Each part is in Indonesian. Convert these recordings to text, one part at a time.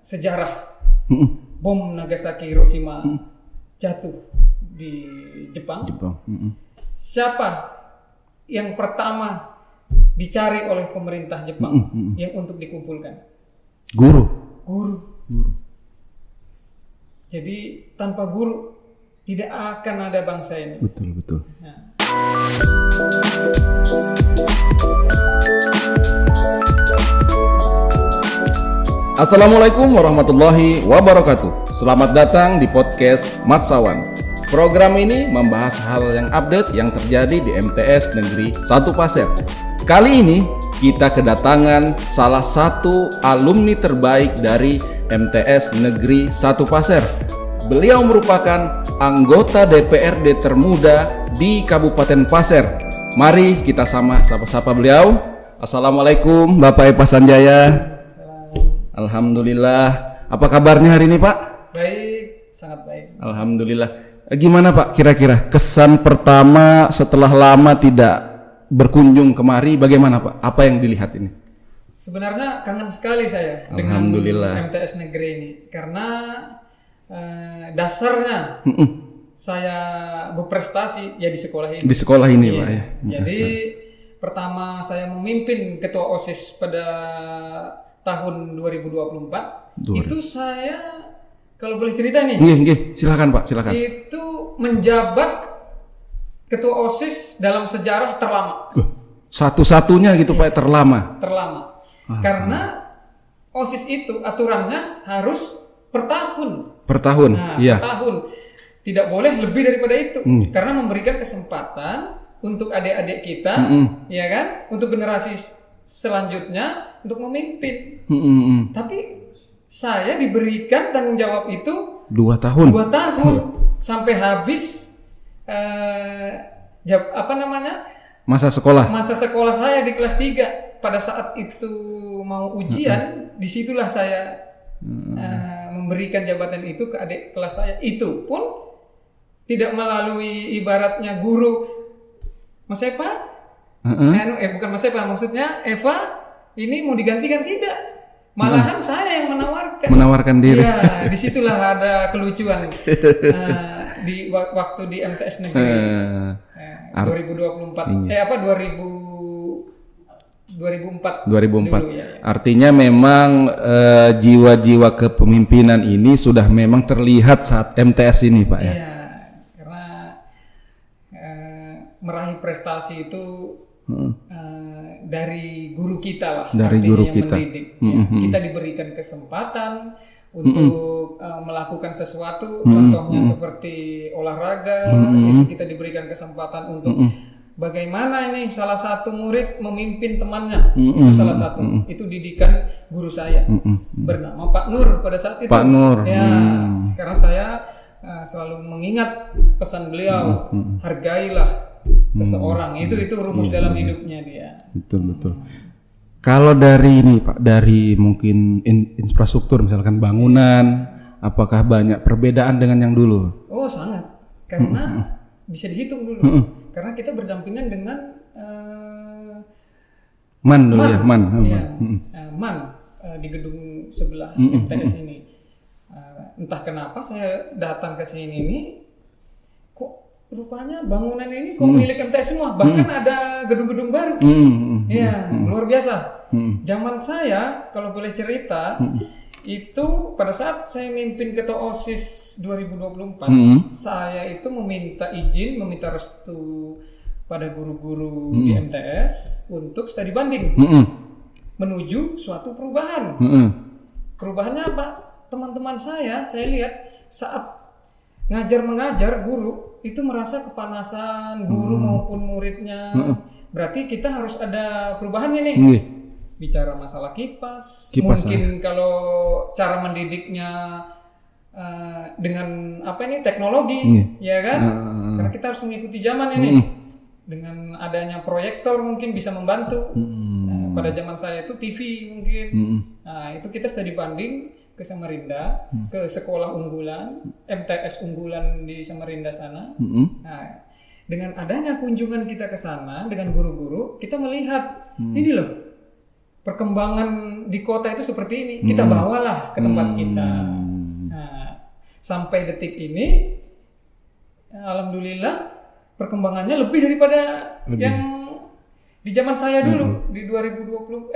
sejarah bom Nagasaki Hiroshima jatuh di Jepang. Siapa yang pertama dicari oleh pemerintah Jepang yang untuk dikumpulkan? Guru. Jadi tanpa guru tidak akan ada bangsa ini. Betul. Nah. Assalamualaikum warahmatullahi wabarakatuh. Selamat datang di podcast Matsawan. Program ini membahas hal yang update yang terjadi di MTS Negeri 1 Pasir. Kali ini kita kedatangan salah satu alumni terbaik dari MTS Negeri 1 Pasir. Beliau merupakan anggota DPRD termuda di Kabupaten Pasir. Mari kita sapa beliau. Assalamualaikum Bapak Epa Sanjaya. Alhamdulillah. Apa kabarnya hari ini, Pak? Baik, sangat baik. Alhamdulillah. Gimana, Pak, kira-kira kesan pertama setelah lama tidak berkunjung kemari, bagaimana, Pak? Apa yang dilihat ini? Sebenarnya kangen sekali saya dengan MTS Negeri ini karena dasarnya saya berprestasi ya di sekolah ini. Di sekolah ini, iya. Pak, ya. Jadi pertama saya memimpin ketua OSIS pada tahun 2024. Itu saya kalau boleh cerita nih. Nggih, silakan Pak, silakan. Itu menjabat ketua OSIS dalam sejarah terlama. Satu-satunya gitu Pak, terlama. Karena OSIS itu aturannya harus per tahun. Per tahun. Nah, iya. Per tahun. Tidak boleh lebih daripada itu. Karena memberikan kesempatan untuk adik-adik kita, ya kan? Untuk generasi selanjutnya untuk memimpin. Tapi saya diberikan tanggung jawab itu 2 tahun. Sampai habis masa sekolah saya di kelas 3. Pada saat itu mau ujian, disitulah saya memberikan jabatan itu ke adik kelas saya. Itu pun tidak melalui ibaratnya guru Mas Epa. Bukan Mas Epa, maksudnya Eva ini mau digantikan, tidak. Malahan saya yang menawarkan diri. Ya, disitulah ada kelucuan di waktu di MTS Negeri 2024. 2004. Dulu, ya. Artinya memang jiwa-jiwa kepemimpinan ini sudah memang terlihat saat MTS ini, Pak, ya. Iya, karena meraih prestasi itu dari guru kita lah, dari guru yang kita mendidik. Kita diberikan kesempatan untuk melakukan sesuatu, contohnya seperti olahraga. Itu kita diberikan kesempatan untuk bagaimana ini salah satu murid memimpin temannya. Itu salah satu. Itu didikan guru saya bernama Pak Nur pada saat itu. Pak Nur. Ya, sekarang saya selalu mengingat pesan beliau, hargailah seseorang. Itu rumus dalam hidupnya dia. Betul. Kalau dari ini Pak, dari mungkin infrastruktur misalkan bangunan, apakah banyak perbedaan dengan yang dulu? Oh, sangat. Karena bisa dihitung dulu. Karena kita berdampingan dengan MAN di gedung sebelah MTS ini. Entah kenapa saya datang ke sini ini, kok rupanya bangunan ini kok milik MTS semua, bahkan ada gedung-gedung baru. Iya, luar biasa. Zaman saya kalau boleh cerita, itu pada saat saya mimpin ketua OSIS 2024, saya itu meminta restu pada guru-guru di MTS untuk studi banding menuju suatu perubahan. Perubahannya apa? Teman-teman saya lihat saat mengajar guru itu merasa kepanasan, guru maupun muridnya. Berarti kita harus ada perubahan ini. Bicara masalah kipas mungkin kalau cara mendidiknya dengan teknologi, ya kan? Karena kita harus mengikuti zaman ini. Dengan adanya proyektor mungkin bisa membantu. Pada zaman saya itu TV mungkin. Nah, itu kita studi banding ke Samarinda, ke sekolah unggulan, MTS unggulan di Samarinda sana. Nah, dengan adanya kunjungan kita ke sana dengan guru-guru, kita melihat ini loh, perkembangan di kota itu seperti ini, kita bawalah ke tempat kita. Nah, sampai detik ini, alhamdulillah perkembangannya lebih daripada yang di zaman saya dulu di 2020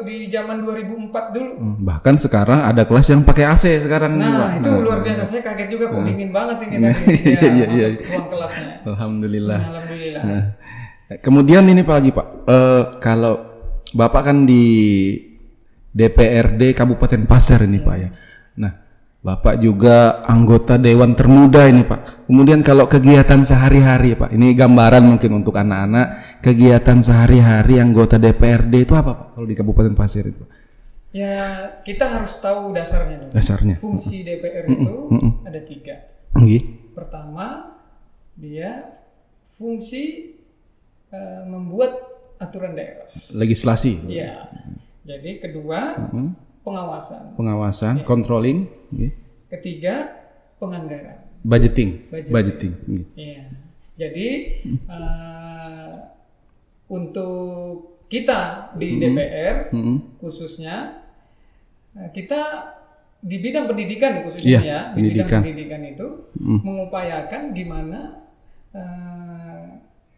di zaman 2004 dulu. Bahkan sekarang ada kelas yang pakai AC sekarang. Nah, itu luar biasa, saya kaget juga kok dingin banget ini tadi. Masuk ruang kelasnya. Alhamdulillah. Alhamdulillah. Kemudian ini Pak kalau Bapak kan di DPRD Kabupaten Pasir ini Pak ya. Nah, Bapak juga anggota Dewan Termuda ini Pak. Kemudian kalau kegiatan sehari-hari Pak, ini gambaran mungkin untuk anak-anak, kegiatan sehari-hari anggota DPRD itu apa Pak kalau di Kabupaten Pasir itu? Ya, kita harus tahu dasarnya dulu. Dasarnya. Fungsi DPR itu ada 3. Pertama, dia fungsi membuat aturan daerah. Legislasi. Ya. Jadi kedua, pengawasan. Pengawasan, controlling. Ketiga, penganggaran. Budgeting. Iya. Jadi untuk kita di DPR khususnya kita di bidang pendidikan khususnya di bidang pendidikan itu mengupayakan gimana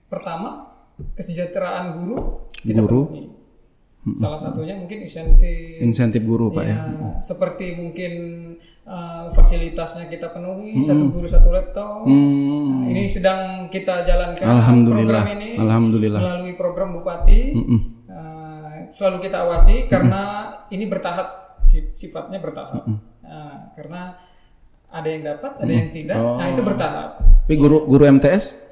pertama kesejahteraan guru kita penuhi. Salah satunya mungkin insentif guru Pak ya. Seperti mungkin fasilitasnya kita penuhi, satu guru satu laptop. Nah, ini sedang kita jalankan program ini melalui program Bupati. Selalu kita awasi karena ini bertahap, sifatnya bertahap. Karena ada yang dapat, ada yang tidak. Nah, itu bertahap. Tapi guru MTS?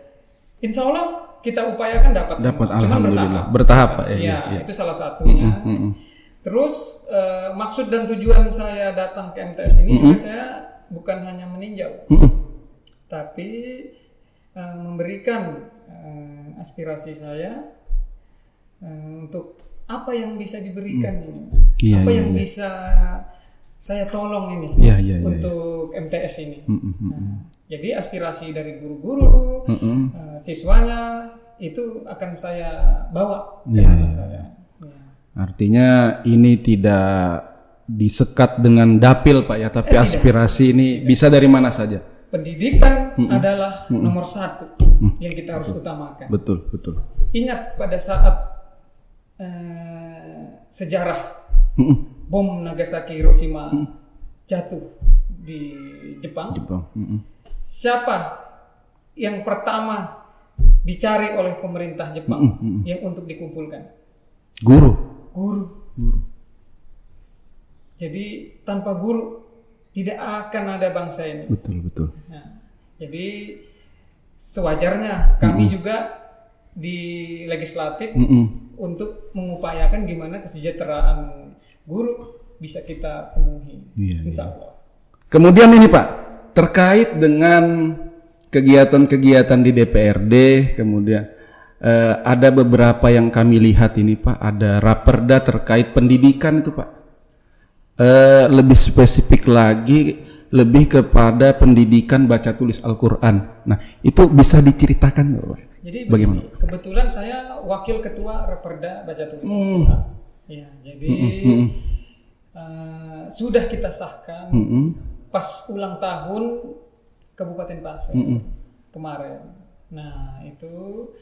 Insya Allah kita upayakan dapat semua. Alhamdulillah. Bertahap Pak. Itu salah satunya. Terus maksud dan tujuan saya datang ke MTS ini juga saya bukan hanya meninjau, tapi memberikan aspirasi saya untuk apa yang bisa diberikan ini, apa yang bisa saya tolong ini untuk MTS ini. Jadi aspirasi dari guru-guru, siswanya itu akan saya bawa ke saya. Artinya ini tidak disekat dengan dapil Pak ya, tapi aspirasi ini bisa dari mana saja. Pendidikan adalah nomor 1 yang kita harus utamakan. Betul. Ingat pada saat sejarah bom Nagasaki Hiroshima jatuh di Jepang. Siapa yang pertama dicari oleh pemerintah Jepang yang untuk dikumpulkan? Guru. Jadi tanpa guru tidak akan ada bangsa ini. Betul. Nah, jadi sewajarnya kami juga di legislatif untuk mengupayakan gimana kesejahteraan guru bisa kita penuhi. Insya Allah. Kemudian ini Pak, terkait dengan kegiatan-kegiatan di DPRD, kemudian ada beberapa yang kami lihat ini Pak, ada raperda terkait pendidikan itu Pak. Lebih spesifik lagi, lebih kepada pendidikan baca tulis Al-Quran. Nah, itu bisa diceritakan Pak? Jadi bagaimana? Kebetulan saya wakil ketua raperda baca tulis Al-Quran. Ya, jadi sudah kita sahkan pas ulang tahun Kabupaten Pasir kemarin. Nah, itu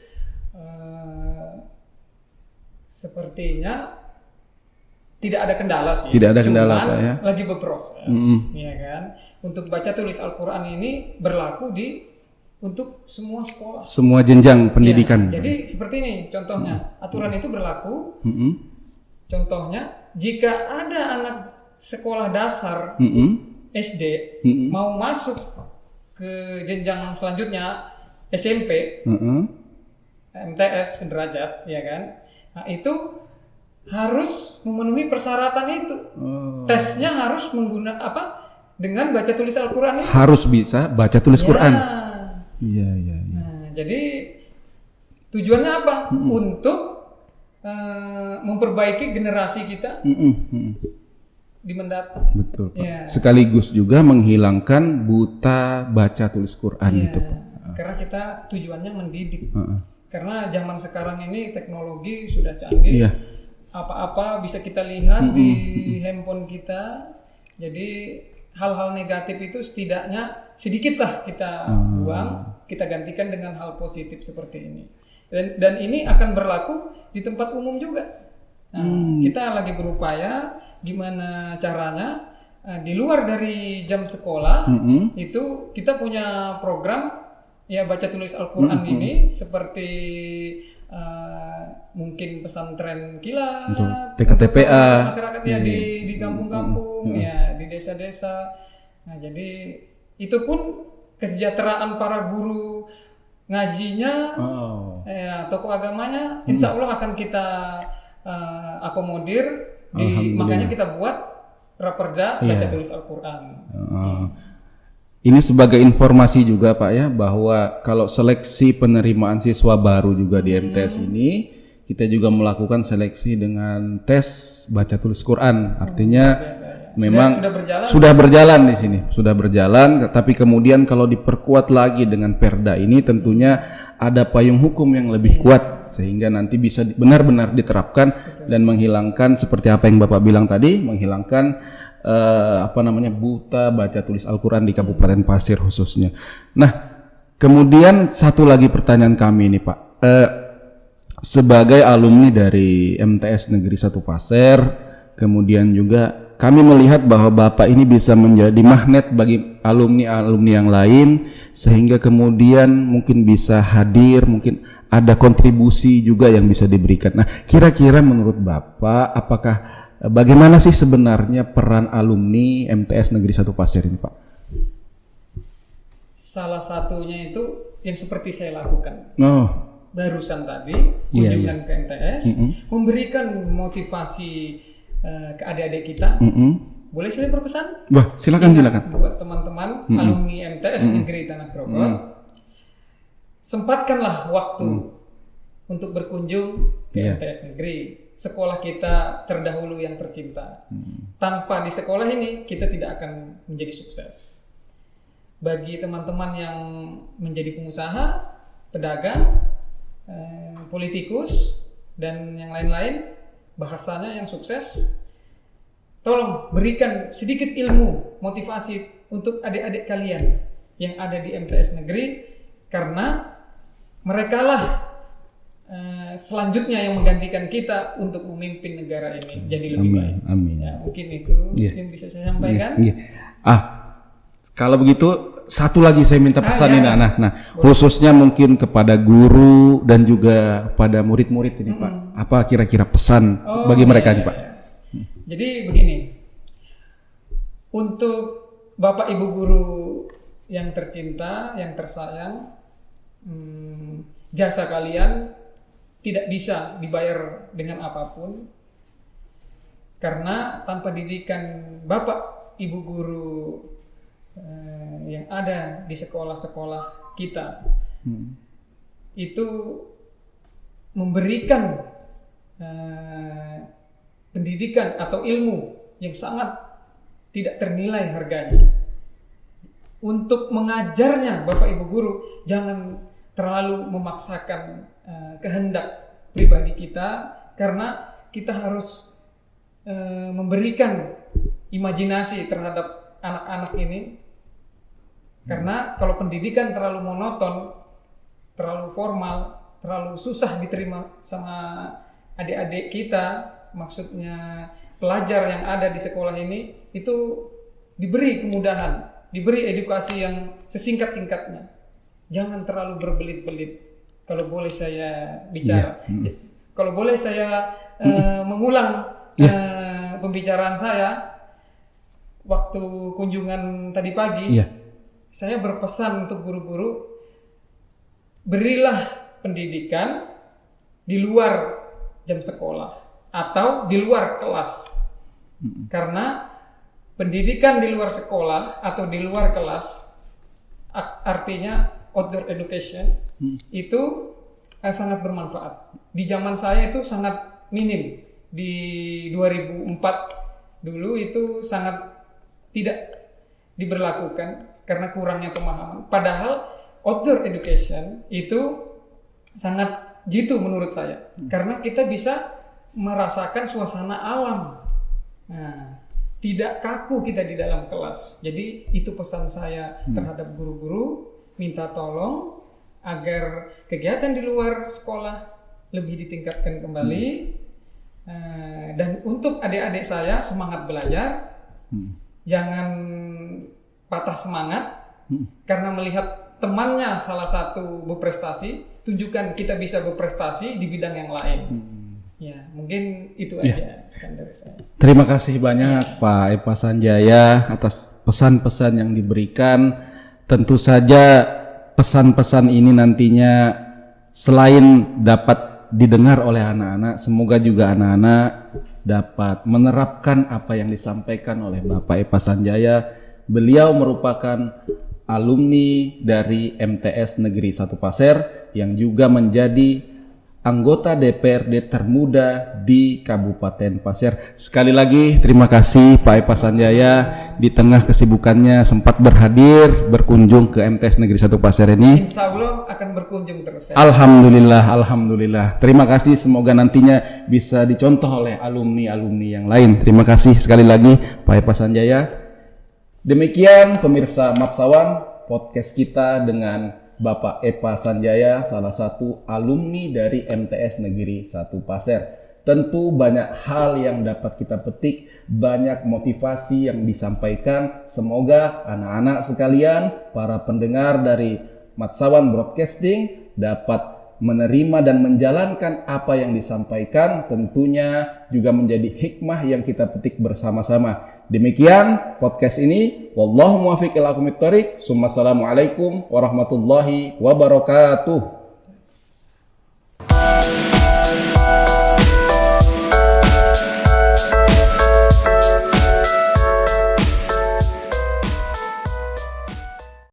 sepertinya tidak ada kendala sih. Tidak ada kendala Pak ya. Lagi berproses, ya kan. Untuk baca tulis Al-Quran ini berlaku untuk semua sekolah. Semua jenjang pendidikan. Ya, jadi seperti ini contohnya, aturan itu berlaku. Contohnya, jika ada anak sekolah dasar SD mau masuk ke jenjang selanjutnya SMP, MTS sederajat, ya kan? Nah, itu harus memenuhi persyaratan itu. Tesnya harus dengan baca tulis Al-Quran itu. Harus bisa baca tulis Quran. Iya. Nah, jadi tujuannya apa? Untuk memperbaiki generasi kita di mendatang. Betul Pak. Ya. Sekaligus juga menghilangkan buta baca tulis Quran gitu Pak. Karena kita tujuannya mendidik. Karena zaman sekarang ini teknologi sudah canggih. apa-apa bisa kita lihat di handphone kita. Jadi hal-hal negatif itu setidaknya sedikitlah kita buang, kita gantikan dengan hal positif seperti ini. Dan ini akan berlaku di tempat umum juga. Nah, kita lagi berupaya gimana caranya di luar dari jam sekolah itu kita punya program ya baca tulis Al-Quran ini seperti mungkin pesantren kilat, TKTPA, masyarakat ya di kampung-kampung ya di desa-desa. Nah jadi itu pun kesejahteraan para guru ngajinya, tokoh agamanya, insya Allah akan kita akomodir. Makanya kita buat Raperda baca tulis Al-Quran. Ini sebagai informasi juga Pak ya, bahwa kalau seleksi penerimaan siswa baru juga di MTS ini, kita juga melakukan seleksi dengan tes baca tulis Quran. Artinya memang sudah berjalan di sini, sudah berjalan. Tapi kemudian kalau diperkuat lagi dengan Perda ini, tentunya ada payung hukum yang lebih kuat sehingga nanti bisa benar-benar diterapkan dan menghilangkan seperti apa yang Bapak bilang tadi, menghilangkan buta baca tulis Al-Quran di Kabupaten Pasir khususnya. Nah, kemudian satu lagi pertanyaan kami ini Pak, sebagai alumni dari MTS Negeri 1 Pasir, kemudian juga kami melihat bahwa Bapak ini bisa menjadi magnet bagi alumni-alumni yang lain, sehingga kemudian mungkin bisa hadir, mungkin ada kontribusi juga yang bisa diberikan. Nah, kira-kira menurut Bapak, bagaimana sih sebenarnya peran alumni MTS Negeri 1 Pasir ini Pak? Salah satunya itu yang seperti saya lakukan. Barusan tadi kunjungan ke MTS, memberikan motivasi ke adik-adik kita. Boleh saya berpesan? Wah, silakan. Buat teman-teman alumni MTS Negeri Tanah Grogol, sempatkanlah waktu untuk berkunjung ke MTS Negeri, sekolah kita terdahulu yang tercinta. Tanpa di sekolah ini kita tidak akan menjadi sukses. Bagi teman-teman yang menjadi pengusaha, pedagang, politikus dan yang lain-lain, bahasanya yang sukses, tolong berikan sedikit ilmu, motivasi untuk adik-adik kalian yang ada di MTS Negeri, karena merekalah selanjutnya yang menggantikan kita untuk memimpin negara ini jadi lebih baik. Amin. Ya, mungkin itu yang bisa saya sampaikan. Kalau begitu satu lagi saya minta pesan ini, nah khususnya mungkin kepada guru dan juga pada murid-murid ini Pak. Apa kira-kira pesan bagi mereka nih Pak? Jadi begini, untuk Bapak Ibu guru yang tercinta, yang tersayang, jasa kalian tidak bisa dibayar dengan apapun, karena tanpa didikan Bapak Ibu guru yang ada di sekolah-sekolah kita, itu memberikan pendidikan atau ilmu yang sangat tidak ternilai harganya. Untuk mengajarnya Bapak Ibu guru, jangan terlalu memaksakan kehendak pribadi kita, karena kita harus memberikan imajinasi terhadap anak-anak ini. Karena kalau pendidikan terlalu monoton, terlalu formal, terlalu susah diterima sama adik-adik kita, maksudnya pelajar yang ada di sekolah ini, itu diberi kemudahan, diberi edukasi yang sesingkat-singkatnya. Jangan terlalu berbelit-belit. Kalau boleh saya bicara, kalau boleh saya mengulang pembicaraan saya waktu kunjungan tadi pagi, saya berpesan untuk guru-guru, berilah pendidikan di luar jam sekolah atau di luar kelas. Karena pendidikan di luar sekolah atau di luar kelas, artinya outdoor education, itu sangat bermanfaat. Di zaman saya itu sangat minim. Di 2004 dulu itu sangat tidak diberlakukan karena kurangnya pemahaman. Padahal outdoor education itu sangat jitu menurut saya. Karena kita bisa merasakan suasana alam. Nah, tidak kaku kita di dalam kelas. Jadi itu pesan saya terhadap guru-guru, minta tolong agar kegiatan di luar sekolah lebih ditingkatkan kembali. Dan untuk adik-adik saya semangat belajar, jangan patah semangat karena melihat temannya salah satu berprestasi, tunjukkan kita bisa berprestasi di bidang yang lain. Ya, mungkin itu aja pesan dari saya. Terima kasih banyak Pak Epa Sanjaya atas pesan-pesan yang diberikan. Tentu saja pesan-pesan ini nantinya selain dapat didengar oleh anak-anak, semoga juga anak-anak dapat menerapkan apa yang disampaikan oleh Bapak Epa Sanjaya. Beliau merupakan alumni dari MTS Negeri 1 Pasir yang juga menjadi anggota DPRD termuda di Kabupaten Pasir. Sekali lagi terima kasih Pak Epa Sanjaya, di tengah kesibukannya sempat berkunjung ke MTS Negeri 1 Pasir ini. Insya Allah akan berkunjung terus. Alhamdulillah. Terima kasih, semoga nantinya bisa dicontoh oleh alumni-alumni yang lain. Terima kasih sekali lagi Pak Epa Sanjaya. Demikian pemirsa Matsawan, podcast kita dengan Bapak Epa Sanjaya, salah satu alumni dari MTS Negeri 1 Pasir. Tentu banyak hal yang dapat kita petik, banyak motivasi yang disampaikan. Semoga anak-anak sekalian, para pendengar dari Matsawan Broadcasting dapat menerima dan menjalankan apa yang disampaikan, tentunya juga menjadi hikmah yang kita petik bersama-sama. Demikian podcast ini. Wallahu muwaffiq ila aqwamit thoriq. Assalamualaikum warahmatullahi wabarakatuh.